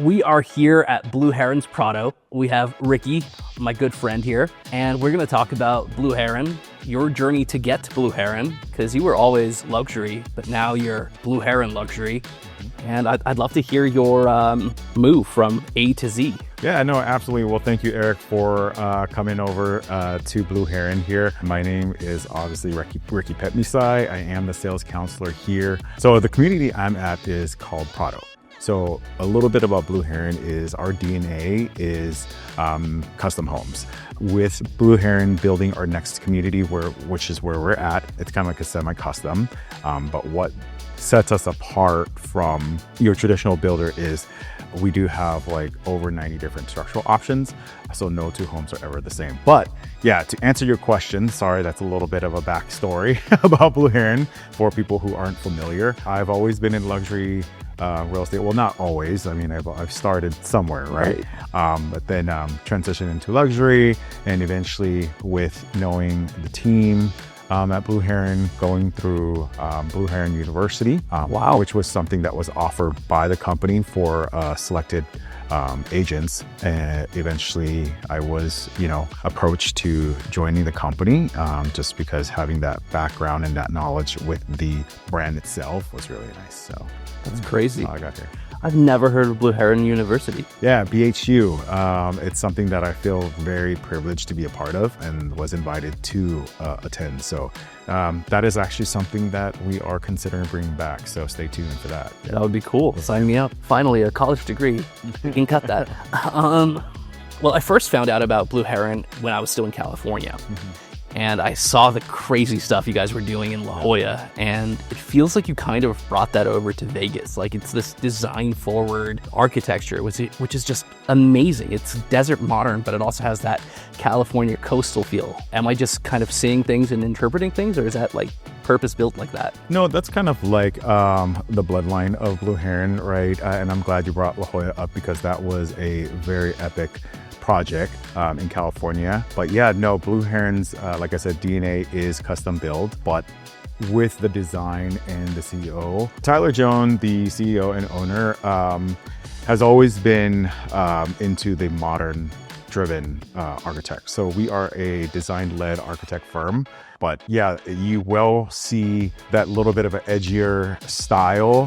We are here at Blue Heron's Prado. We have Ricky, my good friend here, and we're gonna talk about Blue Heron, your journey to get to Blue Heron, because you were always luxury, but now you're Blue Heron luxury. And I'd love to hear your move from A to Z. Yeah, no, absolutely. Well, thank you, Eric, for coming over to Blue Heron here. My name is obviously Ricky Pepmisai. I am the sales counselor here. So the community I'm at is called Prado. So a little bit about Blue Heron is our DNA is custom homes. With Blue Heron building our next community, which is where we're at, it's kind of like a semi-custom. But what sets us apart from your traditional builder is we do have like over 90 different structural options. So no two homes are ever the same. But yeah, to answer your question, sorry, that's a little bit of a backstory about Blue Heron for people who aren't familiar. I've always been in luxury real estate. Well, not always. I mean, I've started somewhere, right? But then transitioned into luxury, and eventually with knowing the team at Blue Heron, going through Blue Heron University, which was something that was offered by the company for selected agents. And eventually I was, approached to joining the company just because having that background and that knowledge with the brand itself was really nice. So that's crazy. I got here. I've never heard of Blue Heron University. Yeah, BHU. It's something that I feel very privileged to be a part of and was invited to attend. So that is actually something that we are considering bringing back. So stay tuned for that. That would be cool. Sign me up. Finally, a college degree. We can cut that. Well, I first found out about Blue Heron when I was still in California. And I saw the crazy stuff you guys were doing in La Jolla, and it feels like you kind of brought that over to Vegas. Like, it's this design-forward architecture, which is just amazing. It's desert modern, but it also has that California coastal feel. Am I just kind of seeing things and interpreting things, or is that like purpose-built like that? No, that's kind of like the bloodline of Blue Heron, right? And I'm glad you brought La Jolla up because that was a very epic project in California. But yeah, no, Blue Heron's, like I said, DNA is custom built, but with the design and the CEO. Tyler Jones, the CEO and owner, has always been into the modern driven architect. So we are a design-led architect firm. But yeah, you will see that little bit of an edgier style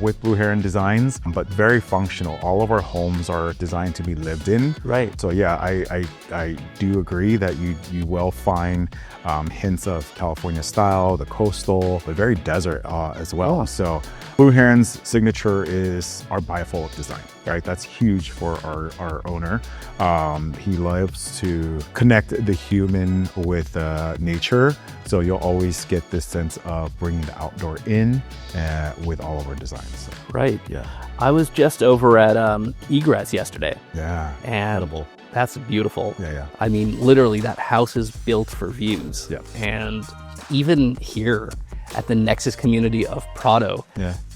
with Blue Heron designs, but very functional. All of our homes are designed to be lived in. Right. So yeah, I do agree that you will find hints of California style, the coastal, but very desert as well. So Blue Heron's signature is our bifold design, right? That's huge for our owner. He loves to connect the human with nature. So you'll always get this sense of bringing the outdoor in with all of our designs. So, right. Yeah. I was just over at Egress yesterday. Yeah. And incredible. That's beautiful. Yeah. I mean, literally, that house is built for views. Yeah. And even here at the Nexus community of Prado,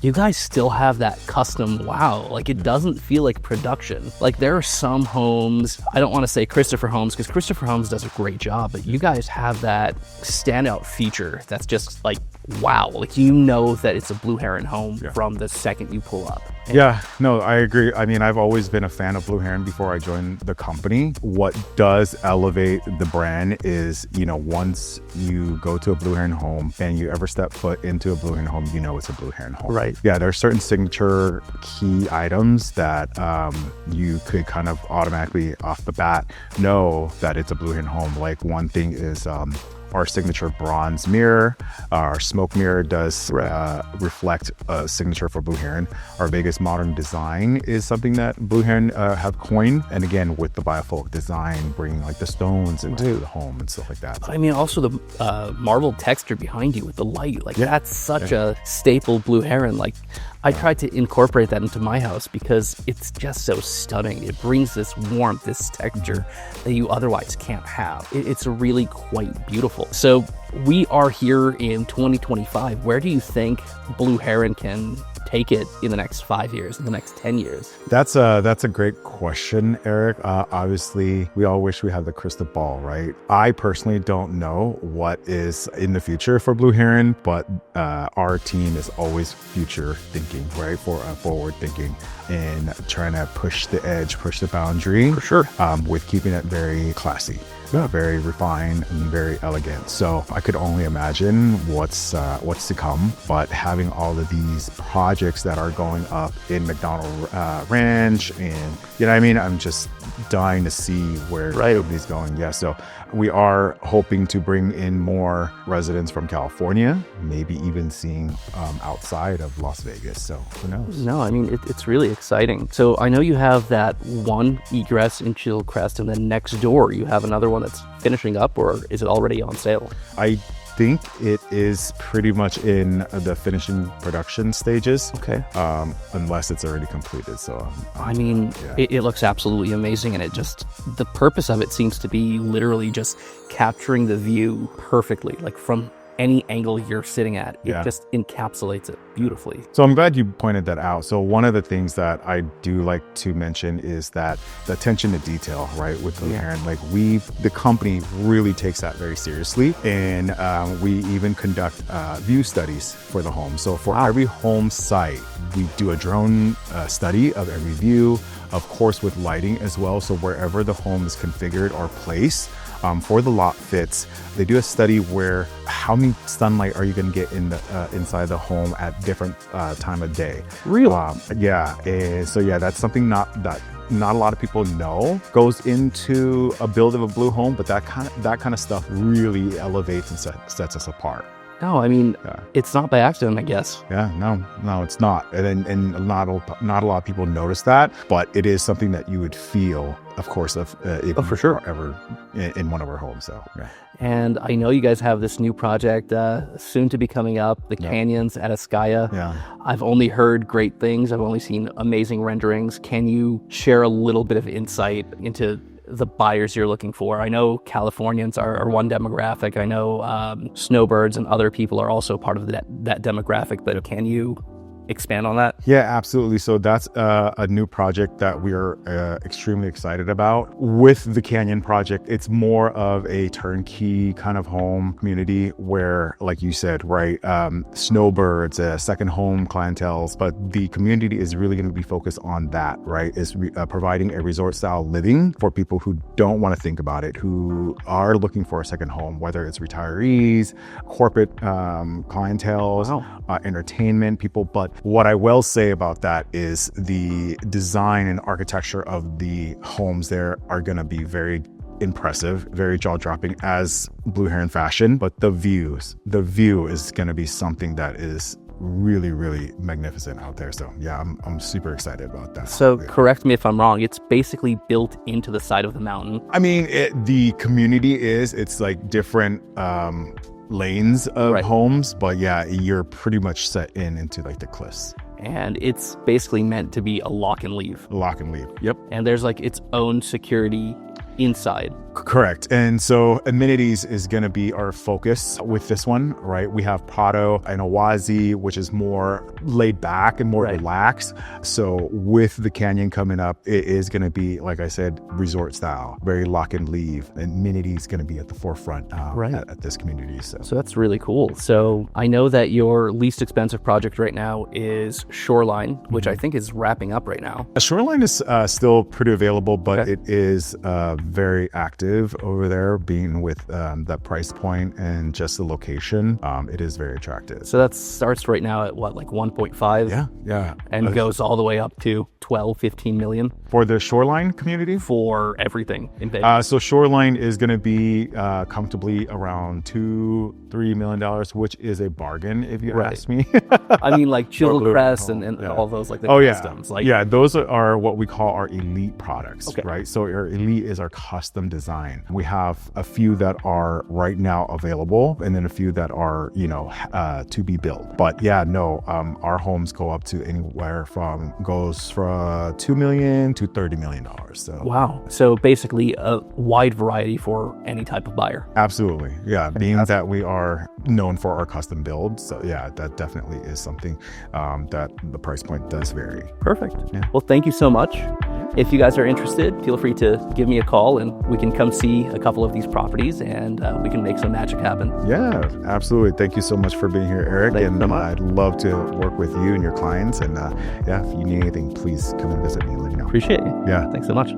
you guys still have that custom wow. Like, it doesn't feel like production. Like, there are some homes, I don't want to say Christopher Homes, because Christopher Homes does a great job, but you guys have that standout feature that's just like, wow. Like, that it's a Blue Heron home from the second you pull up. Yeah, no, I agree. I mean, I've always been a fan of Blue Heron before I joined the company. What does elevate the brand is, once you go to a Blue Heron home and you ever step foot into a Blue Heron home, it's a Blue Heron home. Right. Yeah, there are certain signature key items that you could kind of automatically off the bat know that it's a Blue Heron home. Like, one thing is our signature bronze mirror. Our smoke mirror does reflect a signature for Blue Heron. Our Vegas modern design is something that Blue Heron have coined. And again, with the bifold design, bringing like the stones into the home and stuff like that. I mean, also the marble texture behind you with the light, like that's such a staple Blue Heron. Like, I tried to incorporate that into my house because it's just so stunning. It brings this warmth, this texture that you otherwise can't have. It's really quite beautiful. So we are here in 2025. Where do you think Blue Heron can take it in the next 5 years, in the next 10 years? That's a great question, Eric. Obviously, we all wish we had the crystal ball, right? I personally don't know what is in the future for Blue Heron, but our team is always future thinking, right? Forward thinking. in trying to push the edge, push the boundary. For sure. With keeping it very classy. Very refined and very elegant. So I could only imagine what's to come. But having all of these projects that are going up in McDonald Ranch, and you know what I mean, I'm just dying to see where everybody's going. Yeah, so we are hoping to bring in more residents from California, maybe even seeing outside of Las Vegas. So who knows? No, I mean, it's really exciting. So I know you have that one egress in Chilcrest, and then next door you have another one that's finishing up, or is it already on sale? I think it is pretty much in the finishing production stages. Okay. Unless it's already completed. So I mean, it looks absolutely amazing, and the purpose of it seems to be literally just capturing the view perfectly, like from any angle you're sitting at. It just encapsulates it beautifully. So I'm glad you pointed that out. So one of the things that I do like to mention is that the attention to detail, right, with Blue Heron. Like the company really takes that very seriously, and we even conduct view studies for the home. So for every home site, we do a drone study of every view, of course with lighting as well. So wherever the home is configured or placed, for the lot fits, they do a study where how many sunlight are you going to get in the inside the home at different time of day. Really? And so that's something not a lot of people know goes into a build of a blue home, but that kind of stuff really elevates and sets us apart. No, I mean, it's not by accident, I guess. Yeah, no, it's not. And not a lot of people notice that, but it is something that you would feel, of course, if for sure, ever in one of our homes. So, yeah. And I know you guys have this new project soon to be coming up, the canyons at Ascaya. Yeah. I've only heard great things. I've only seen amazing renderings. Can you share a little bit of insight into the buyers you're looking for? I know Californians are one demographic. I know snowbirds and other people are also part of that demographic, but can you expand on that? Yeah, absolutely. So that's a new project that we're extremely excited about. With the Canyon project, it's more of a turnkey kind of home community where, like you said, right, snowbirds, second home clientele, but the community is really going to be focused on that, right? Is providing a resort style living for people who don't want to think about it, who are looking for a second home, whether it's retirees, corporate clientele, entertainment people. But what I will say about that is the design and architecture of the homes there are going to be very impressive, very jaw-dropping as Blue Heron fashion. But the view is going to be something that is really, really magnificent out there. So yeah, I'm super excited about that. So correct me if I'm wrong, it's basically built into the side of the mountain. I mean, the community it's like different lanes of homes, but yeah, you're pretty much set into like the cliffs. And it's basically meant to be a lock and leave. Yep. And there's like its own security inside. Correct. And so amenities is going to be our focus with this one, right? We have Prado and Owazi, which is more laid back and more relaxed. So with the canyon coming up, it is going to be, like I said, resort style, very lock and leave. And amenities going to be at the forefront at this community. So that's really cool. So I know that your least expensive project right now is Shoreline, which I think is wrapping up right now. Shoreline is still pretty available, but it is very active over there, being with that price point and just the location. It is very attractive. So that starts right now at what, like 1.5? Yeah. And goes all the way up to 12, 15 million. For the Shoreline community? For everything in Vegas. So Shoreline is going to be comfortably around $2-3 million, which is a bargain if you ask me. I mean, like Chilcrest and all those, like the customs. Those are what we call our elite products, right? So our elite is our custom design. We have a few that are right now available, and then a few that are, to be built. But our homes go up to anywhere from $2 million to $30 million. So wow. So basically a wide variety for any type of buyer. Absolutely. Yeah. Being that we are known for our custom builds. So yeah, that definitely is something that the price point does vary. Perfect. Yeah. Well, thank you so much. if you guys are interested, feel free to give me a call and we can come see a couple of these properties and we can make some magic happen. Yeah, absolutely. Thank you so much for being here, Eric. Thank you and so much. I'd love to work with you and your clients. And yeah, if you need anything, please come and visit me and let me know. Appreciate you. Yeah. Thanks so much.